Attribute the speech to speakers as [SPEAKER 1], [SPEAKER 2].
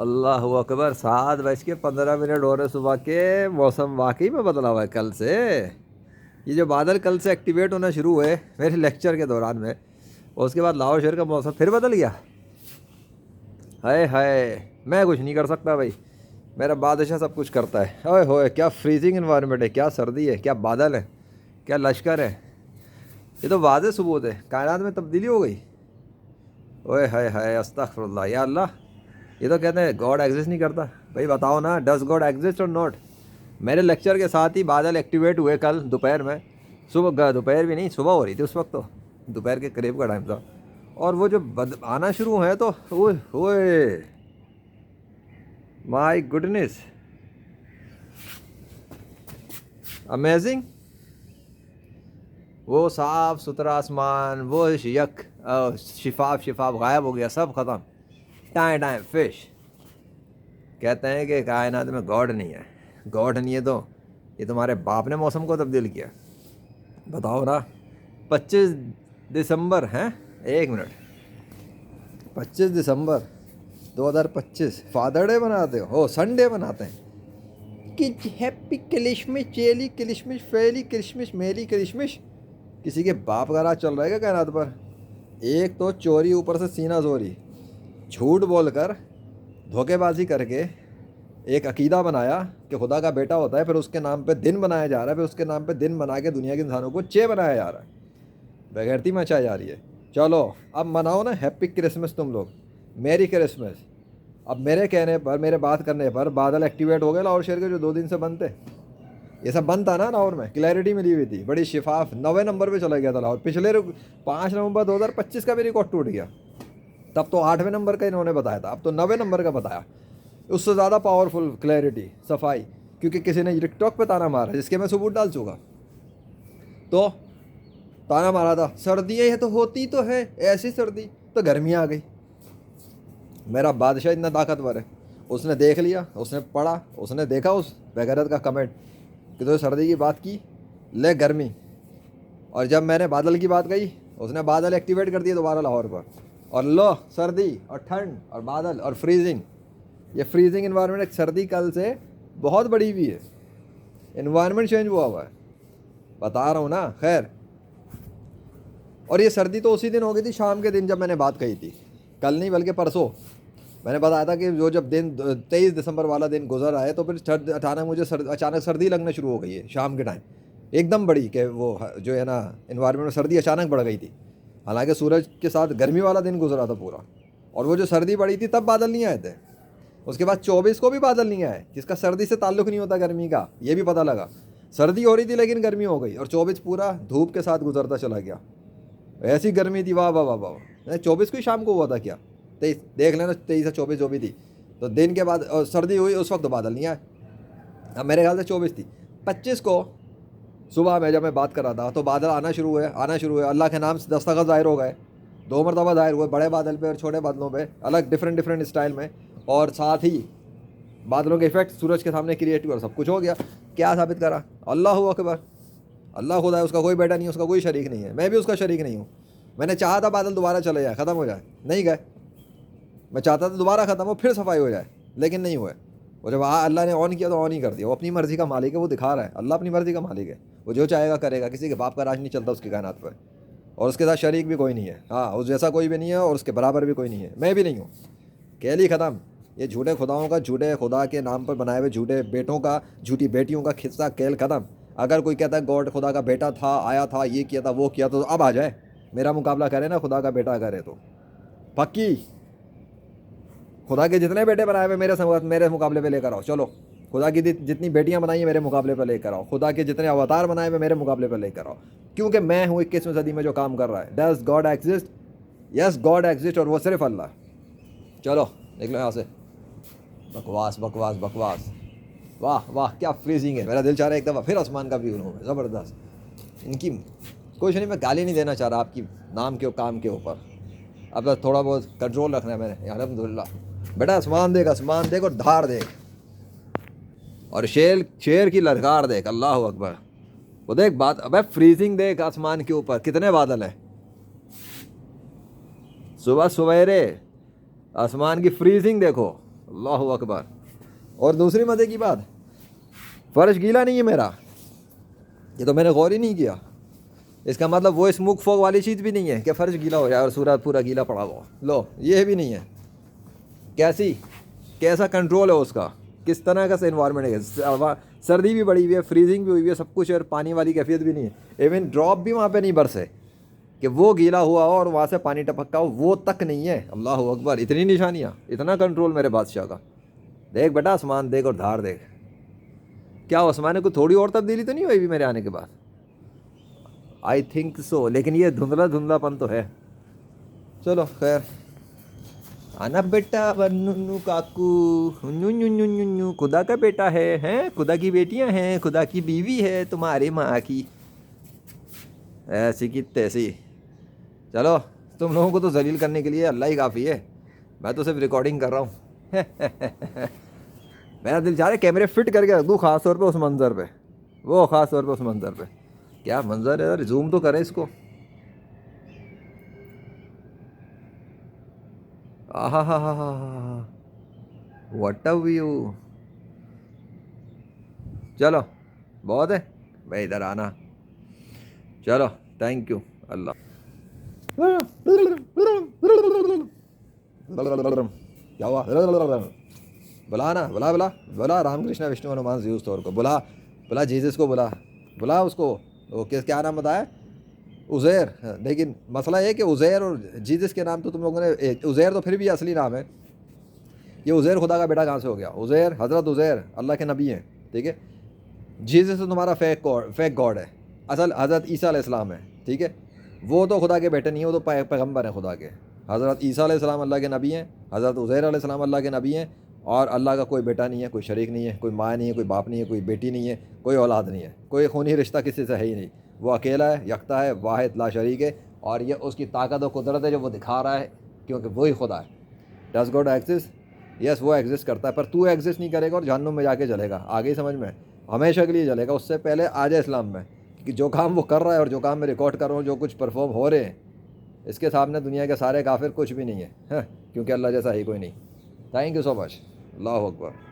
[SPEAKER 1] अल्लाह अकबर, 7:15 हो रहे सुबह के। मौसम वाकई में बदला हुआ है कल से। ये जो बादल कल से एक्टिवेट होना शुरू हुए मेरे लेक्चर के दौरान में, और उसके बाद लाहौर शहर का मौसम फिर बदल गया। हाय हाय, मैं कुछ नहीं कर सकता भाई, मेरा बादशाह सब कुछ करता है। ओए होए, क्या फ्रीजिंग इन्वायरमेंट है, क्या सर्दी है, क्या बादल है, क्या लश्कर है। ये तो वाज़ेह सबूत है कायनात में तब्दीली हो गई। ओए हाय हाय, अस्तगफुरुल्लाह या अल्लाह। ये तो कहते हैं गॉड एग्जिस्ट नहीं करता। भाई बताओ ना, डज गॉड एग्जिस्ट और नॉट। मेरे लेक्चर के साथ ही बादल एक्टिवेट हुए कल दोपहर में। सुबह, दोपहर भी नहीं, सुबह हो रही थी उस वक्त, तो दोपहर के करीब का टाइम था। और वो जो आना शुरू है तो ओए होए, माय गुडनेस, अमेजिंग। वो साफ सुथरा आसमान, वो शिफाफ शिफाफ गायब हो गया, सब ख़त्म। Time time fish. कहते हैं कि कायनात में गॉड नहीं है। गॉड नहीं है तो ये तुम्हारे बाप ने मौसम को तब्दील किया। बताओ ना। 25 दिसंबर हैं, 1 मिनट, 25 दिसंबर 2025 फादर डे मनाते हो संडे मनाते हैं कि हैप्पी क्रिसमस, चेली क्रिसमस, फेली क्रिसमस, मेरी क्रिसमस। किसी के बाप का राज चल रहा है क्या कायनात पर? एक तो चोरी, ऊपर से सीना जोरी, झूठ बोलकर, धोखेबाजी करके एक अकीदा बनाया कि खुदा का बेटा होता है, फिर उसके नाम पे दिन बनाया जा रहा है, फिर उसके नाम पे दिन बना के दुनिया के इंसानों को चे बनाया जा रहा है, बेगैरती मचाई जा रही है। चलो अब मनाओ ना हैप्पी क्रिसमस तुम लोग, मेरी क्रिसमस। अब मेरे कहने पर, मेरे बात करने पर बादल एक्टिवेट हो गए लाहौर शहर के, जो 2 दिन से बंद थे। ये सब बंद था ना लाहौर में, क्लैरिटी मिली हुई थी, बड़ी शिफाफ। 9वें नंबर पे चला गया था लाहौर। पिछले 5 नवंबर 2025 का भी रिकॉर्ड टूट गया। तब तो 8वें नंबर का इन्होंने बताया था, अब तो 9वें नंबर का बताया। उससे ज़्यादा पावरफुल क्लैरिटी, सफाई। क्योंकि किसी ने टिकटॉक पे ताना मारा, जिसके मैं सबूत डाल चुका, तो ताना मारा था सर्दियाँ ये तो होती तो है, ऐसी सर्दी तो गर्मियाँ आ गई। मेरा बादशाह इतना ताकतवर है, उसने देख लिया, उसने पढ़ा, उसने देखा उस बेगैरत का कमेंट कि तो सर्दी की बात की, ले गर्मी। और जब मैंने बादल की बात कही, उसने बादल एक्टिवेट कर दिए दोबारा लाहौर पर, और लो सर्दी और ठंड और बादल और फ्रीजिंग। ये फ्रीजिंग इन्वायरमेंट, एक सर्दी कल से बहुत बड़ी भी है, इन्वायरमेंट चेंज हुआ है, बता रहा हूँ ना। खैर, और ये सर्दी तो उसी दिन हो गई थी, शाम के दिन, जब मैंने बात कही थी। कल नहीं बल्कि परसों मैंने बताया था कि जो जब दिन 23 दिसंबर वाला दिन गुजर आए, तो फिर अचानक मुझे अचानक सर्दी लगने शुरू हो गई है शाम के टाइम, एकदम बड़ी, कि वो जो है ना इन्वायरमेंट में सर्दी अचानक बढ़ गई थी। हालांकि सूरज के साथ गर्मी वाला दिन गुजरा था पूरा, और वो जो सर्दी बढ़ी थी तब बादल नहीं आए थे। उसके बाद 24 को भी बादल नहीं आए, जिसका सर्दी से ताल्लुक़ नहीं होता गर्मी का, ये भी पता लगा। सर्दी हो रही थी लेकिन गर्मी हो गई, और 24 पूरा धूप के साथ गुजरता चला गया। ऐसी गर्मी थी, वाह वाह वाह वाह। 24 को ही शाम को हुआ था क्या? 23 देख लेना, 23 से 24 जो भी थी, तो दिन के बाद सर्दी हुई, उस वक्त तो बादल नहीं आए। अब मेरे ख्याल से 24 थी। 25 को सुबह में जब मैं बात कर रहा था, तो बादल आना शुरू हुए। अल्लाह के नाम से दस्तखत ज़ाहिर हो गए, 2 मरतबा ज़ाहिर हुए, बड़े बादल पे और छोटे बादलों पे, अलग डिफरेंट डिफरेंट स्टाइल में। और साथ ही बादलों के इफेक्ट सूरज के सामने क्रिएट हुआ, और सब कुछ हो गया। क्या साबित करा? अल्लाह अकबर, अल्लाह खुदा है, उसका कोई बेटा नहीं है, उसका कोई शरीक नहीं है, मैं भी उसका शरीक नहीं हूँ। मैंने चाहा था बादल दोबारा चले जाए, ख़त्म हो जाए, नहीं गए। मैं चाहता था दोबारा ख़त्म हो, फिर सफाई हो जाए, लेकिन नहीं हुए। वो जब अल्लाह ने ऑन किया तो ऑन ही कर दिया। वो अपनी मर्ज़ी का मालिक है, वो दिखा रहा है, अल्लाह अपनी मर्ज़ी का मालिक है, वो जो चाहेगा करेगा। किसी के बाप का राज नहीं चलता उसकी कायनात पर, और उसके साथ शरीक भी कोई नहीं है। हाँ, उस जैसा कोई भी नहीं है, और उसके बराबर भी कोई नहीं है, मैं भी नहीं हूँ। कहली ख़त्म। ये झूठे खुदाओं का, झूठे खुदा के नाम पर बनाए हुए झूठे बेटों का, झूठी बेटियों का खिस्सा खेल ख़त्म। अगर कोई कहता है गॉड खुदा का बेटा था, आया था, ये किया था, वो किया, तो अब आ जाए, मेरा मुकाबला करे ना, खुदा का बेटा करे तो पक्की। खुदा के जितने बेटे बनाए हुए मेरे मुकाबले पे लेकर आओ। चलो, खुदा की जितनी बेटियां बनाई हैं मेरे मुकाबले पर लेकर आओ। खुदा के जितने अवतार बनाए हुए मेरे मुकाबले पर लेकर आओ, क्योंकि मैं हूँ 21वीं सदी में जो काम कर रहा है। Does God exist? Yes, God exist, और वो सिर्फ अल्लाह। चलो देख लो यहाँ से, बकवास बकवास बकवास। वाह वाह, क्या फ्रीजिंग है। मेरा दिल चाह रहा है एक दफ़ा फिर आसमान का व्यू लूँ, ज़बरदस्त। इनकी कुछ नहीं, मैं गाली नहीं देना चाह रहा आपकी नाम के काम के ऊपर। अब तो थोड़ा बहुत कंट्रोल रखना है मैंने, अल्हम्दुलिल्लाह। बेटा आसमान देख और धार देख, और शेर की ललकार देख, अल्लाह अकबर। वो देख बात, अबे फ्रीजिंग देख आसमान के ऊपर, कितने बादल हैं। सुबह सवेरे आसमान की फ्रीजिंग देखो, अल्लाहु अकबर। और दूसरी मज़े की बात, फ़र्श गीला नहीं है मेरा, ये तो मैंने गौर ही नहीं किया। इसका मतलब वो स्मोक फॉग वाली चीज़ भी नहीं है कि फ़र्श गीला हो जाए और सूरज पूरा गीला पड़ा हुआ, लो ये भी नहीं है। कैसा कंट्रोल है उसका, किस तरह का इन्वायरमेंट है। सर्दी भी बढ़ी हुई है, फ्रीजिंग भी हुई है, सब कुछ, और पानी वाली कैफियत भी नहीं है। इवन ड्रॉप भी वहाँ पे नहीं बरसे कि वो गीला हुआ हो और वहाँ से पानी टपका हो, वो तक नहीं है। अल्लाह अकबर, इतनी निशानियाँ, इतना कंट्रोल मेरे बादशाह का। देख बेटा आसमान देख और धार देख। क्या आसमान को थोड़ी और तब्दीली तो नहीं हुई भी मेरे आने के बाद? आई थिंक सो, लेकिन ये धुंधला धुंधलापन तो है। चलो खैर, आना बेटा वन्नू काकू, न्यू खुदा का बेटा है, हैं खुदा की बेटियां हैं, खुदा की बीवी है तुम्हारे माँ की, ऐसी की तैसी। चलो, तुम लोगों को तो जलील करने के लिए अल्लाह ही काफ़ी है, मैं तो सिर्फ रिकॉर्डिंग कर रहा हूँ। मेरा दिल चाह रहा है कैमरे फिट करके रख दूँ, ख़ास तौर पे उस मंज़र पे, वो ख़ास तौर पे उस मंज़र पे। क्या मंज़र है यार, जूम तो करें इसको। आहा हा हा हा, व्हाट अ व्यू। चलो बहुत है भाई, इधर आना। चलो थैंक यू अल्लाह। क्या हुआ? बुला ना, बुला बुला बुला, रामकृष्ण विष्णु हनुमान जी उस तौर को बुला, बुला जीसस को बुला, बुला उसको। वो क्या नाम बताया? उज़ैर। लेकिन मसला ये है कि उज़ैर और जीसस के नाम तो तुम लोगों ने, उज़ैर तो फिर भी असली नाम है, ये उज़ैर खुदा का बेटा कहाँ से हो गया? उज़ैर, हज़रत उज़ैर अल्लाह के नबी हैं, ठीक है। जीसस तो तुम्हारा फेक गॉड है, असल हज़रत ईसा अलैहिस्सलाम है, ठीक है। वो तो खुदा के बेटे नहीं है, वो तो पैगम्बर हैं खुदा के। हज़रत ईसा अलैहिस्सलाम अल्लाह के नबी हैं, हज़रत उज़ैर अलैहिस्सलाम अल्लाह के नबी हैं, और अल्लाह का कोई बेटा नहीं है, कोई शरीक नहीं है, कोई माँ नहीं है, कोई बाप नहीं है, कोई बेटी नहीं है, कोई औलाद नहीं है, कोई खूनी रिश्ता किसी से है ही नहीं। वो अकेला है, यकता है, वाहिद ला शरीक है, और ये उसकी ताकत और कुदरत है जो वो दिखा रहा है, क्योंकि वही खुदा है। डस गॉड एग्जिस्ट? यस, वो एग्जिस्ट करता है, पर तू एग्जिस्ट नहीं करेगा और जहन्नुम में जाके जलेगा, आगे समझ में, हमेशा के लिए जलेगा। उससे पहले आ जाए इस्लाम में, कि जो काम वो कर रहा है और जो काम मैं रिकॉर्ड कर रहा हूँ, जो कुछ परफॉर्म हो रहे हैं, इसके सामने दुनिया के सारे काफिर कुछ भी नहीं है, क्योंकि अल्लाह जैसा ही कोई नहीं। Thank you so much. Allah Akbar.